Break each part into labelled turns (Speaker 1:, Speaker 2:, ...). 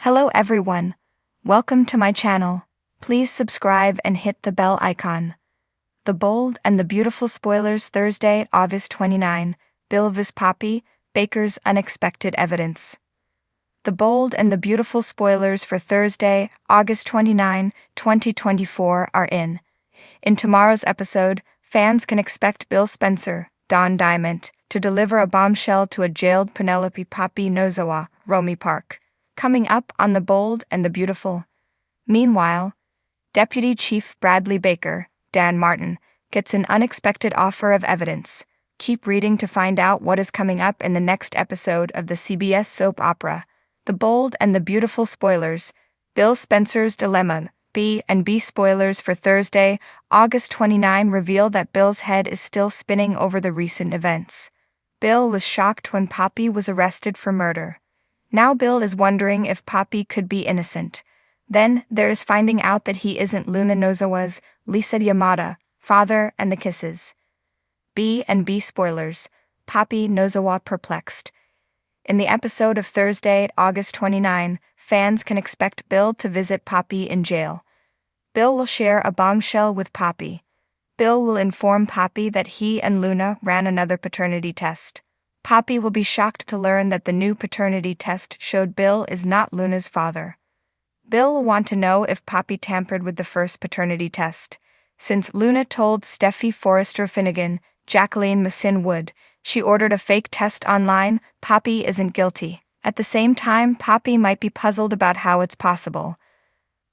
Speaker 1: Hello everyone. Welcome to my channel. Please subscribe and hit the bell icon. The Bold and the Beautiful spoilers. Thursday, August 29, Bill vs. Poppy, Baker's unexpected evidence. The Bold and the Beautiful spoilers for Thursday, August 29, 2024 are in. In tomorrow's episode, fans can expect Bill Spencer, Don Diamond, to deliver a bombshell to a jailed Penelope Poppy Nozawa, Romy Park. Coming up on The Bold and the Beautiful. Meanwhile, Deputy Chief Bradley Baker, Dan Martin, gets an unexpected offer of evidence. Keep reading to find out what is coming up in the next episode of the CBS soap opera, The Bold and the Beautiful spoilers, Bill Spencer's dilemma. B&B spoilers for Thursday, August 29 reveal that Bill's head is still spinning over the recent events. Bill was shocked when Poppy was arrested for murder. Now Bill is wondering if Poppy could be innocent. Then there is finding out that he isn't Luna Nozawa's, Lisa Yamada, father, and the kisses. B&B spoilers, Poppy Nozawa perplexed. In the episode of Thursday, August 29, fans can expect Bill to visit Poppy in jail. Bill will share a bombshell with Poppy. Bill will inform Poppy that he and Luna ran another paternity test. Poppy will be shocked to learn that the new paternity test showed Bill is not Luna's father. Bill will want to know if Poppy tampered with the first paternity test. Since Luna told Steffy Forrester Finnegan, Jacqueline Massin Wood, she ordered a fake test online, Poppy isn't guilty. At the same time, Poppy might be puzzled about how it's possible.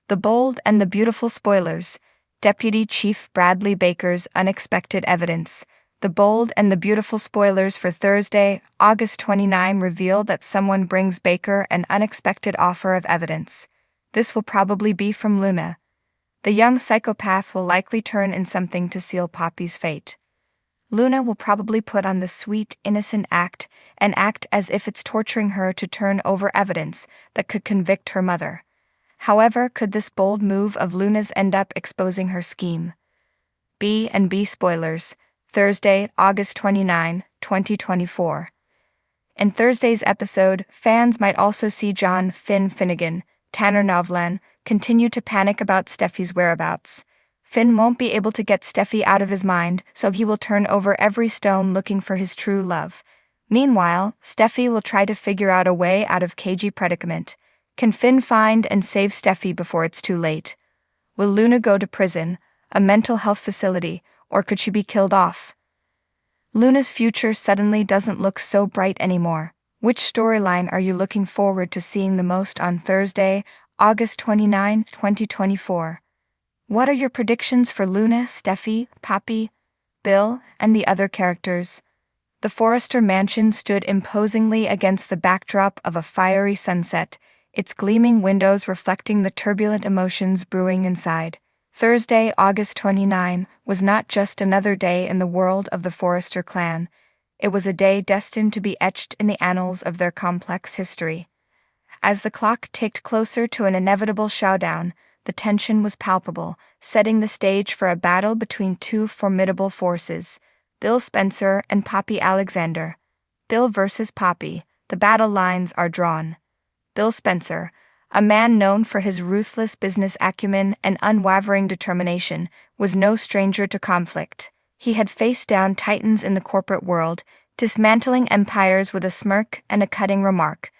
Speaker 1: The Bold and the Beautiful spoilers, Deputy Chief Bradley Baker's unexpected evidence. The Bold and the Beautiful spoilers for Thursday, August 29 reveal that someone brings Baker an unexpected offer of evidence. This will probably be from Luna. The young psychopath will likely turn in something to seal Poppy's fate. Luna will probably put on the sweet, innocent act and act as if it's torturing her to turn over evidence that could convict her mother. However, could this bold move of Luna's end up exposing her scheme? B&B spoilers, Thursday, August 29, 2024. In Thursday's episode, fans might also see John Finn Finnegan, Tanner Novlan, continue to panic about Steffy's whereabouts. Finn won't be able to get Steffy out of his mind, so he will turn over every stone looking for his true love. Meanwhile, Steffy will try to figure out a way out of cagey predicament. Can Finn find and save Steffy before it's too late? Will Luna go to prison, a mental health facility, or could she be killed off? Luna's future suddenly doesn't look so bright anymore. Which storyline are you looking forward to seeing the most on Thursday, August 29, 2024? What are your predictions for Luna, Steffy, Poppy, Bill, and the other characters? The Forrester mansion stood imposingly against the backdrop of a fiery sunset, its gleaming windows reflecting the turbulent emotions brewing inside. Thursday, August 29, was not just another day in the world of the Forrester clan. It was a day destined to be etched in the annals of their complex history. As the clock ticked closer to an inevitable showdown, the tension was palpable, setting the stage for a battle between two formidable forces, Bill Spencer and Poppy Alexander. Bill versus Poppy, the battle lines are drawn. Bill Spencer, a man known for his ruthless business acumen and unwavering determination, was no stranger to conflict. He had faced down titans in the corporate world, dismantling empires with a smirk and a cutting remark.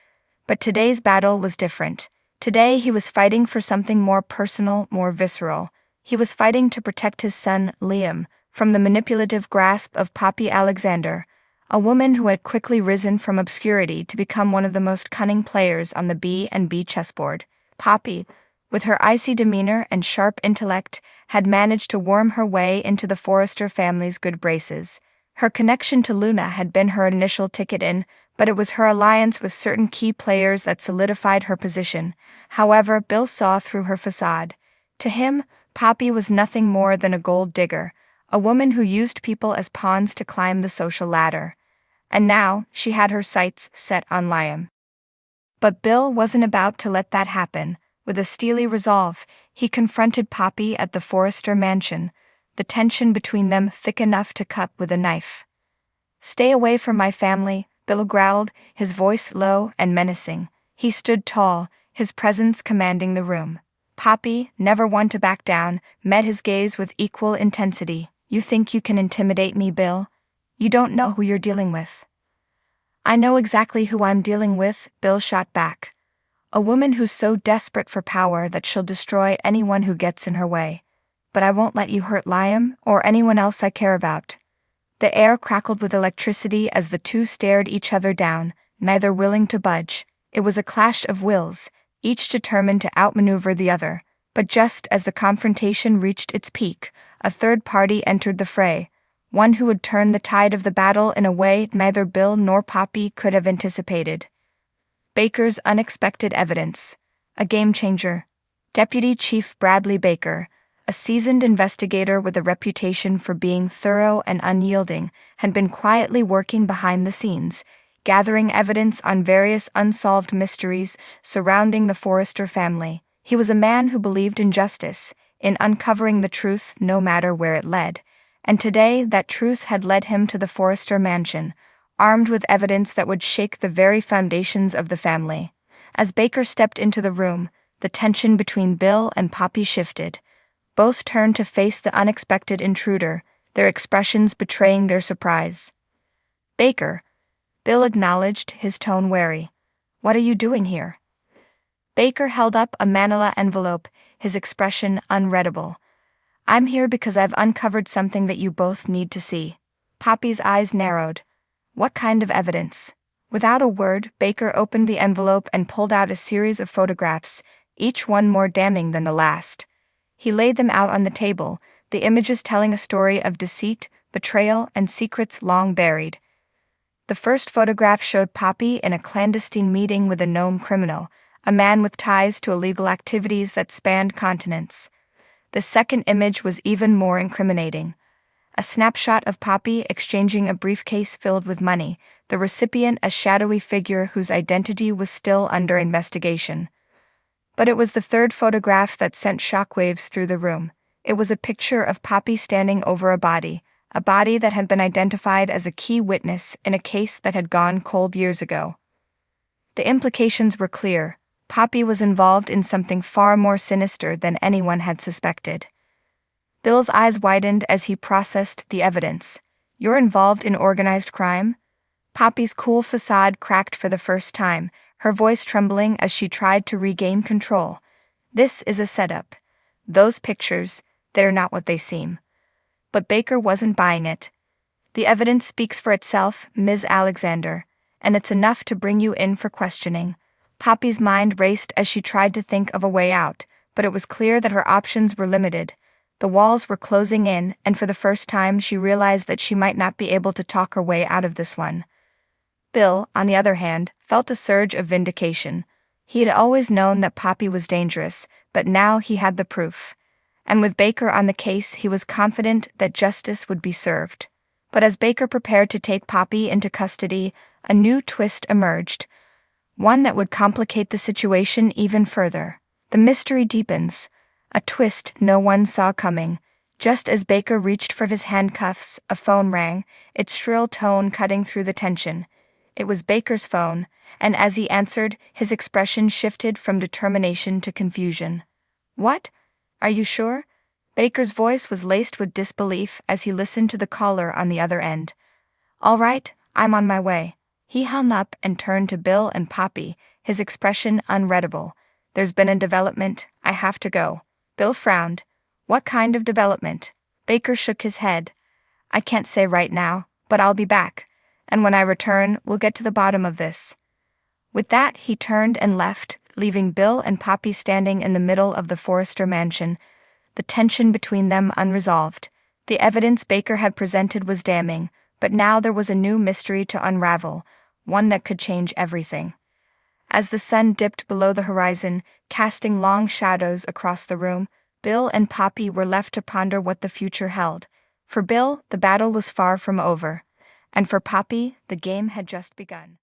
Speaker 1: But today's battle was different. Today he was fighting for something more personal, more visceral. He was fighting to protect his son, Liam, from the manipulative grasp of Poppy Alexander, a woman who had quickly risen from obscurity to become one of the most cunning players on the B&B chessboard. Poppy, with her icy demeanor and sharp intellect, had managed to worm her way into the Forrester family's good graces. Her connection to Luna had been her initial ticket in, but it was her alliance with certain key players that solidified her position. However, Bill saw through her facade. To him, Poppy was nothing more than a gold digger, a woman who used people as pawns to climb the social ladder. And now, she had her sights set on Liam. But Bill wasn't about to let that happen. With a steely resolve, he confronted Poppy at the Forrester mansion, the tension between them thick enough to cut with a knife. "Stay away from my family," Bill growled, his voice low and menacing. He stood tall, his presence commanding the room. Poppy, never one to back down, met his gaze with equal intensity. "You think you can intimidate me, Bill? You don't know who you're dealing with." "I know exactly who I'm dealing with," Bill shot back. "A woman who's so desperate for power that she'll destroy anyone who gets in her way. But I won't let you hurt Liam or anyone else I care about." The air crackled with electricity as the two stared each other down, neither willing to budge. It was a clash of wills, each determined to outmaneuver the other. But just as the confrontation reached its peak, a third party entered the fray, one who would turn the tide of the battle in a way neither Bill nor Poppy could have anticipated. Baker's unexpected evidence. A game-changer. Deputy Chief Bradley Baker, a seasoned investigator with a reputation for being thorough and unyielding, had been quietly working behind the scenes, gathering evidence on various unsolved mysteries surrounding the Forrester family. He was a man who believed in justice, in uncovering the truth no matter where it led, and today that truth had led him to the Forrester mansion, armed with evidence that would shake the very foundations of the family. As Baker stepped into the room, the tension between Bill and Poppy shifted. Both turned to face the unexpected intruder, their expressions betraying their surprise. "Baker," Bill acknowledged, his tone wary. "What are you doing here?" Baker held up a manila envelope, his expression unreadable. "I'm here because I've uncovered something that you both need to see." Poppy's eyes narrowed. "What kind of evidence?" Without a word, Baker opened the envelope and pulled out a series of photographs, each one more damning than the last. He laid them out on the table, the images telling a story of deceit, betrayal, and secrets long buried. The first photograph showed Poppy in a clandestine meeting with a known criminal, a man with ties to illegal activities that spanned continents. The second image was even more incriminating. A snapshot of Poppy exchanging a briefcase filled with money, the recipient a shadowy figure whose identity was still under investigation. But it was the third photograph that sent shockwaves through the room. It was a picture of Poppy standing over a body that had been identified as a key witness in a case that had gone cold years ago. The implications were clear. Poppy was involved in something far more sinister than anyone had suspected. Bill's eyes widened as he processed the evidence. "You're involved in organized crime?" Poppy's cool facade cracked for the first time, her voice trembling as she tried to regain control. "This is a setup. Those pictures, they're not what they seem." But Baker wasn't buying it. "The evidence speaks for itself, Ms. Alexander, and it's enough to bring you in for questioning." Poppy's mind raced as she tried to think of a way out, but it was clear that her options were limited. The walls were closing in, and for the first time she realized that she might not be able to talk her way out of this one. Bill, on the other hand, felt a surge of vindication. He had always known that Poppy was dangerous, but now he had the proof. And with Baker on the case, he was confident that justice would be served. But as Baker prepared to take Poppy into custody, a new twist emerged, one that would complicate the situation even further. The mystery deepens, a twist no one saw coming. Just as Baker reached for his handcuffs, a phone rang, its shrill tone cutting through the tension. It was Baker's phone, and as he answered, his expression shifted from determination to confusion. "What? Are you sure?" Baker's voice was laced with disbelief as he listened to the caller on the other end. "All right, I'm on my way." He hung up and turned to Bill and Poppy, his expression unreadable. "There's been a development, I have to go." Bill frowned. "What kind of development?" Baker shook his head. "I can't say right now, but I'll be back. And when I return, we'll get to the bottom of this." With that, he turned and left, leaving Bill and Poppy standing in the middle of the Forrester mansion, the tension between them unresolved. The evidence Baker had presented was damning, but now there was a new mystery to unravel, one that could change everything. As the sun dipped below the horizon, casting long shadows across the room, Bill and Poppy were left to ponder what the future held. For Bill, the battle was far from over, and for Poppy, the game had just begun.